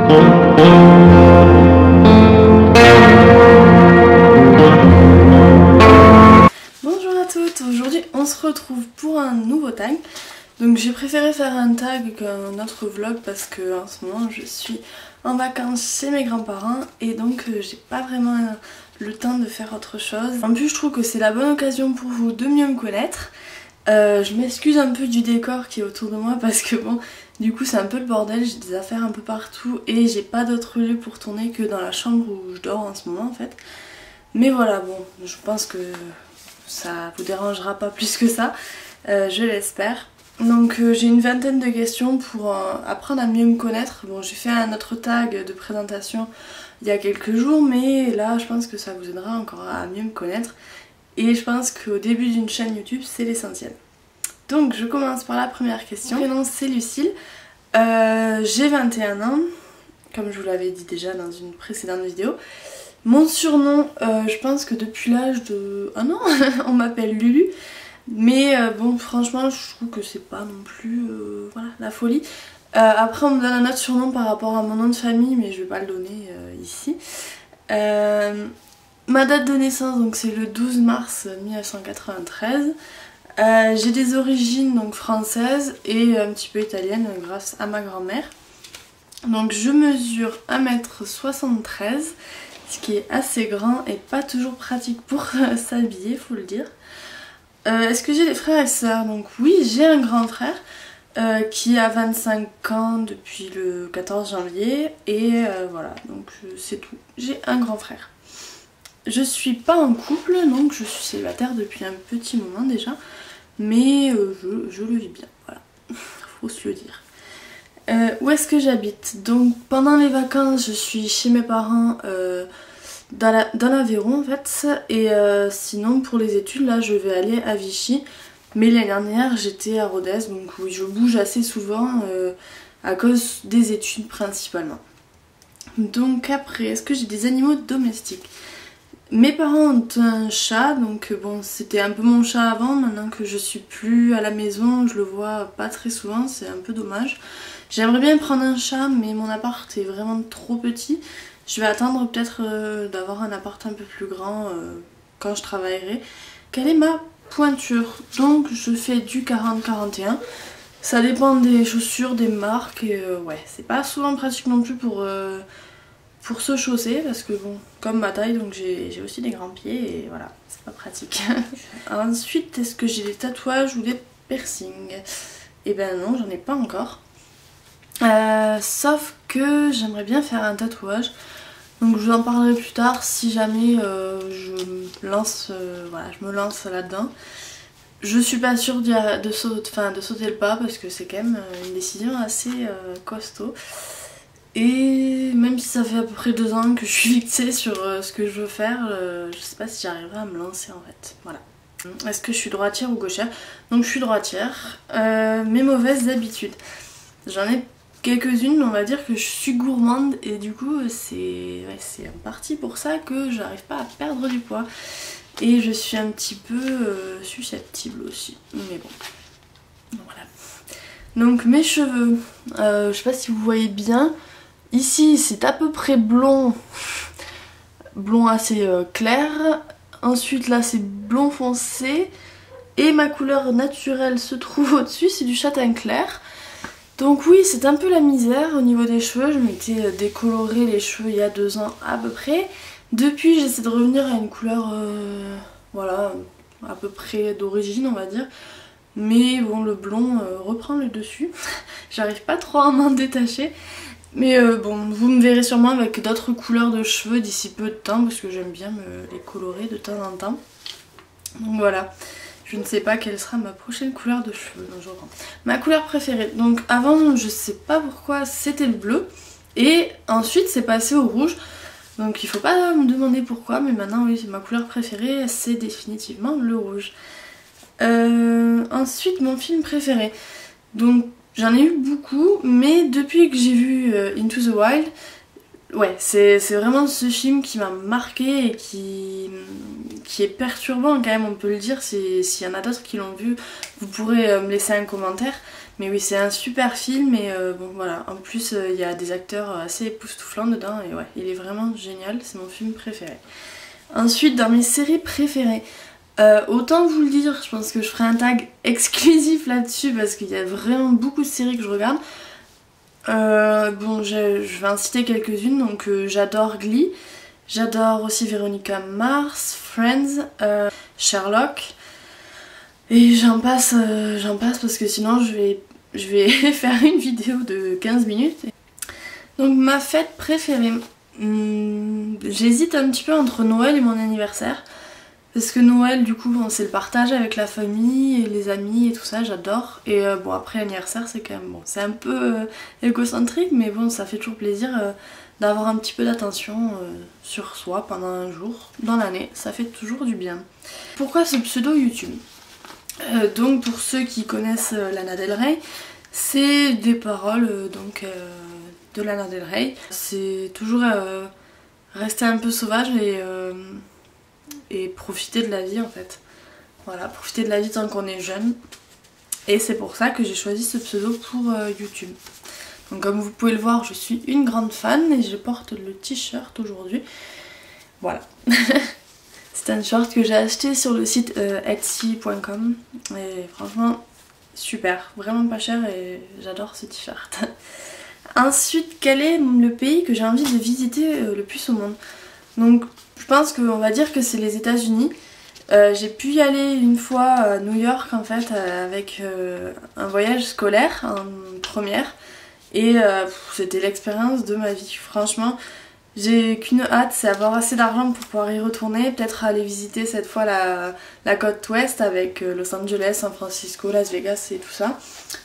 Bonjour à toutes, aujourd'hui on se retrouve pour un nouveau tag. Donc j'ai préféré faire un tag qu'un autre vlog parce que en ce moment je suis en vacances chez mes grands-parents et donc j'ai pas vraiment le temps de faire autre chose. En plus je trouve que c'est la bonne occasion pour vous de mieux me connaître. Je m'excuse un peu du décor qui est autour de moi parce que bon, du coup c'est un peu le bordel, j'ai des affaires un peu partout et j'ai pas d'autre lieu pour tourner que dans la chambre où je dors en ce moment en fait. Mais voilà, bon, je pense que ça vous dérangera pas plus que ça, je l'espère. Donc j'ai une vingtaine de questions pour apprendre à mieux me connaître. Bon, j'ai fait un autre tag de présentation il y a quelques jours, mais là je pense que ça vous aidera encore à mieux me connaître. Et je pense qu'au début d'une chaîne YouTube, c'est l'essentiel. Donc je commence par la première question. Mon prénom c'est Lucille, j'ai 21 ans, comme je vous l'avais dit déjà dans une précédente vidéo. Mon surnom, je pense que depuis l'âge de 1 an, on m'appelle Lulu. Mais bon, franchement, je trouve que c'est pas non plus voilà, la folie. Après, on me donne un autre surnom par rapport à mon nom de famille, mais je vais pas le donner ici. Ma date de naissance, donc c'est le 12 mars 1993. J'ai des origines donc françaises et un petit peu italiennes grâce à ma grand-mère. Donc je mesure 1m73, ce qui est assez grand et pas toujours pratique pour s'habiller, faut le dire. Est-ce que j'ai des frères et sœurs? Donc oui, j'ai un grand frère qui a 25 ans depuis le 14 janvier et voilà, donc c'est tout. J'ai un grand frère. Je suis pas en couple, donc je suis célibataire depuis un petit moment déjà, mais je le vis bien, voilà, faut se le dire. Où est-ce que j'habite? Donc pendant les vacances, je suis chez mes parents dans l'Aveyron en fait, et sinon pour les études là je vais aller à Vichy, mais l'année dernière j'étais à Rodez, donc oui je bouge assez souvent à cause des études principalement. Donc après, est-ce que j'ai des animaux domestiques? Mes parents ont un chat, donc bon c'était un peu mon chat avant, maintenant que je suis plus à la maison, je le vois pas très souvent, c'est un peu dommage. J'aimerais bien prendre un chat mais mon appart est vraiment trop petit. Je vais attendre peut-être d'avoir un appart un peu plus grand quand je travaillerai. Quelle est ma pointure? Donc je fais du 40-41. Ça dépend des chaussures, des marques et ouais, c'est pas souvent pratique non plus pour se chausser parce que bon, comme ma taille, donc j'ai aussi des grands pieds et voilà, c'est pas pratique. Ensuite, est-ce que j'ai des tatouages ou des piercings? Eh ben non, j'en ai pas encore. Sauf que j'aimerais bien faire un tatouage. Donc je vous en parlerai plus tard si jamais voilà, je me lance là-dedans. Je suis pas sûre de sauter le pas parce que c'est quand même une décision assez costaud. Et même si ça fait à peu près 2 ans que je suis fixée sur ce que je veux faire, je sais pas si j'arriverai à me lancer en fait. Voilà. Est-ce que je suis droitière ou gauchère? Donc je suis droitière. Mes mauvaises habitudes. J'en ai quelques-unes, mais on va dire que je suis gourmande et du coup c'est en partie pour ça que j'arrive pas à perdre du poids. Et je suis un petit peu susceptible aussi, mais bon, voilà. Donc mes cheveux, je sais pas si vous voyez bien, ici c'est à peu près blond, blond assez clair. Ensuite là c'est blond foncé et ma couleur naturelle se trouve au-dessus, c'est du châtain clair. Donc oui, c'est un peu la misère au niveau des cheveux. Je m'étais décoloré les cheveux il y a 2 ans à peu près. Depuis, j'essaie de revenir à une couleur, voilà, à peu près d'origine, on va dire. Mais bon, le blond reprend le dessus. J'arrive pas trop à m'en détacher. Mais bon, vous me verrez sûrement avec d'autres couleurs de cheveux d'ici peu de temps, parce que j'aime bien me les colorer de temps en temps. Donc voilà. Je ne sais pas quelle sera ma prochaine couleur de cheveux un jour. Ma couleur préférée. Donc avant, je sais pas pourquoi, c'était le bleu. Et ensuite, c'est passé au rouge. Donc il faut pas me demander pourquoi. Mais maintenant, oui, c'est ma couleur préférée. C'est définitivement le rouge. Ensuite, mon film préféré. Donc j'en ai eu beaucoup. Mais depuis que j'ai vu Into the Wild, ouais, c'est vraiment ce film qui m'a marqué et qui est perturbant quand même, on peut le dire. S'il y en a d'autres qui l'ont vu, vous pourrez me laisser un commentaire. Mais oui, c'est un super film et bon voilà, en plus il y a des acteurs assez époustouflants dedans et ouais, il est vraiment génial, c'est mon film préféré. Ensuite, dans mes séries préférées, autant vous le dire, je pense que je ferai un tag exclusif là-dessus parce qu'il y a vraiment beaucoup de séries que je regarde. Bon, je vais en citer quelques-unes, donc j'adore Glee, j'adore aussi Veronica Mars, Friends, Sherlock, et j'en passe parce que sinon je vais faire une vidéo de 15 minutes. Donc ma fête préférée, j'hésite un petit peu entre Noël et mon anniversaire. Parce que Noël, du coup, bon, c'est le partage avec la famille et les amis et tout ça, j'adore. Et bon, après l'anniversaire, c'est quand même bon, c'est un peu égocentrique, mais bon, ça fait toujours plaisir d'avoir un petit peu d'attention sur soi pendant un jour dans l'année, ça fait toujours du bien. Pourquoi ce pseudo YouTube? Donc, pour ceux qui connaissent Lana Del Rey, c'est des paroles donc de Lana Del Rey. C'est toujours rester un peu sauvage et profiter de la vie en fait. Voilà, profiter de la vie tant qu'on est jeune. Et c'est pour ça que j'ai choisi ce pseudo pour YouTube. Donc comme vous pouvez le voir, je suis une grande fan et je porte le t-shirt aujourd'hui. Voilà. C'est un short que j'ai acheté sur le site etsy.com et franchement super, vraiment pas cher et j'adore ce t-shirt. Ensuite, quel est le pays que j'ai envie de visiter le plus au monde? Donc je pense qu'on va dire que c'est les États-Unis. J'ai pu y aller une fois à New York en fait avec un voyage scolaire en première et c'était l'expérience de ma vie. Franchement, j'ai qu'une hâte, c'est avoir assez d'argent pour pouvoir y retourner, peut-être aller visiter cette fois la côte ouest avec Los Angeles, San Francisco, Las Vegas et tout ça.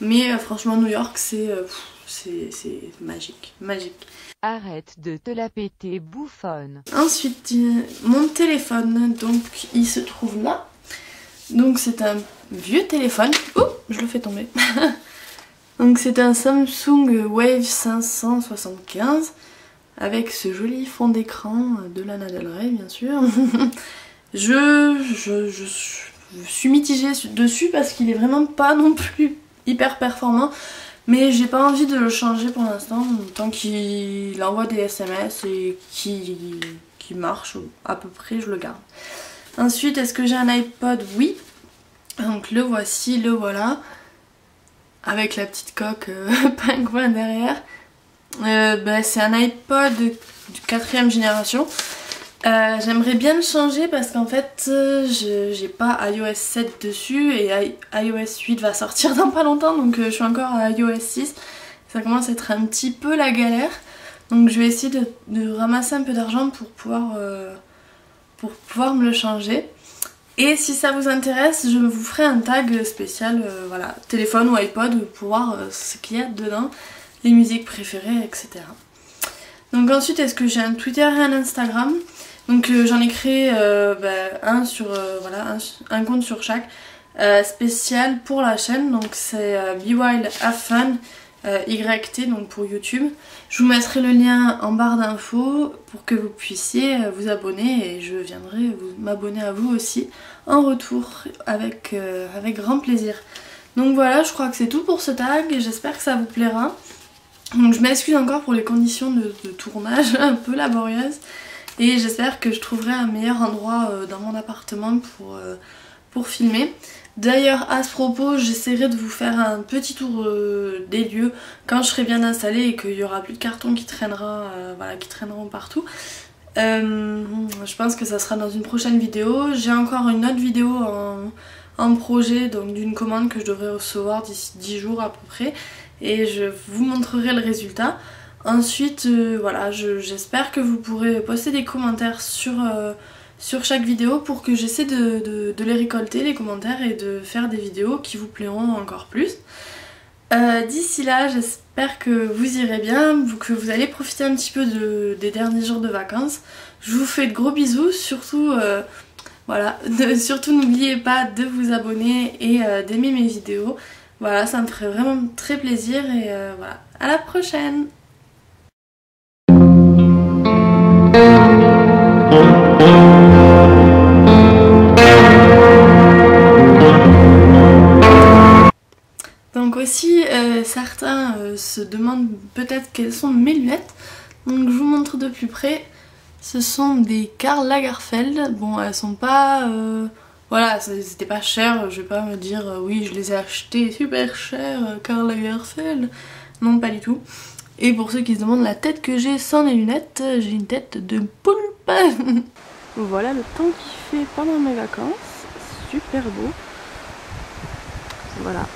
Mais franchement New York c'est magique, magique. Arrête de te la péter, bouffonne. Ensuite, mon téléphone, donc il se trouve là. Donc c'est un vieux téléphone. Oh, je le fais tomber. Donc c'est un Samsung Wave 575 avec ce joli fond d'écran de Lana Del Rey, bien sûr. Je suis mitigée dessus parce qu'il est vraiment pas non plus hyper performant. Mais j'ai pas envie de le changer pour l'instant, tant qu'il envoie des SMS et qu'il marche à peu près, je le garde. Ensuite, est-ce que j'ai un iPod? Oui. Donc le voici, le voilà. Avec la petite coque pingouin derrière. C'est un iPod de 4ème génération. J'aimerais bien le changer parce qu'en fait j'ai pas iOS 7 dessus et iOS 8 va sortir dans pas longtemps, donc je suis encore à iOS 6. Ça commence à être un petit peu la galère, donc je vais essayer de ramasser un peu d'argent pour pouvoir me le changer. Et si ça vous intéresse, je vous ferai un tag spécial voilà, téléphone ou iPod pour voir ce qu'il y a dedans, les musiques préférées, etc. Donc ensuite, est-ce que j'ai un Twitter et un Instagram? Donc j'en ai créé un compte sur chaque spécial pour la chaîne, donc c'est Be Wild Have Fun YT, donc pour YouTube. Je vous mettrai le lien en barre d'infos pour que vous puissiez vous abonner et je viendrai m'abonner à vous aussi en retour avec grand plaisir. Donc voilà, je crois que c'est tout pour ce tag et j'espère que ça vous plaira. Donc je m'excuse encore pour les conditions de tournage un peu laborieuses. Et j'espère que je trouverai un meilleur endroit dans mon appartement pour filmer. D'ailleurs à ce propos, j'essaierai de vous faire un petit tour des lieux quand je serai bien installée et qu'il n'y aura plus de carton qui traîneront partout. Je pense que ça sera dans une prochaine vidéo. J'ai encore une autre vidéo en projet, donc d'une commande que je devrais recevoir d'ici 10 jours à peu près. Et je vous montrerai le résultat. Ensuite, voilà, j'espère que vous pourrez poster des commentaires sur chaque vidéo pour que j'essaie de les récolter, les commentaires, et de faire des vidéos qui vous plairont encore plus. D'ici là, j'espère que vous irez bien, que vous allez profiter un petit peu des derniers jours de vacances. Je vous fais de gros bisous, surtout, surtout n'oubliez pas de vous abonner et d'aimer mes vidéos. Voilà, ça me ferait vraiment très plaisir et voilà, à la prochaine! aussi, certains se demandent peut-être quelles sont mes lunettes. Donc je vous montre de plus près. Ce sont des Karl Lagerfeld. Bon, elles sont pas... voilà, c'était pas cher. Je vais pas me dire oui, je les ai achetées super cher, Karl Lagerfeld. Non, pas du tout. Et pour ceux qui se demandent la tête que j'ai sans les lunettes, j'ai une tête de poulpe. Voilà le temps qu'il fait pendant mes vacances. Super beau. Voilà.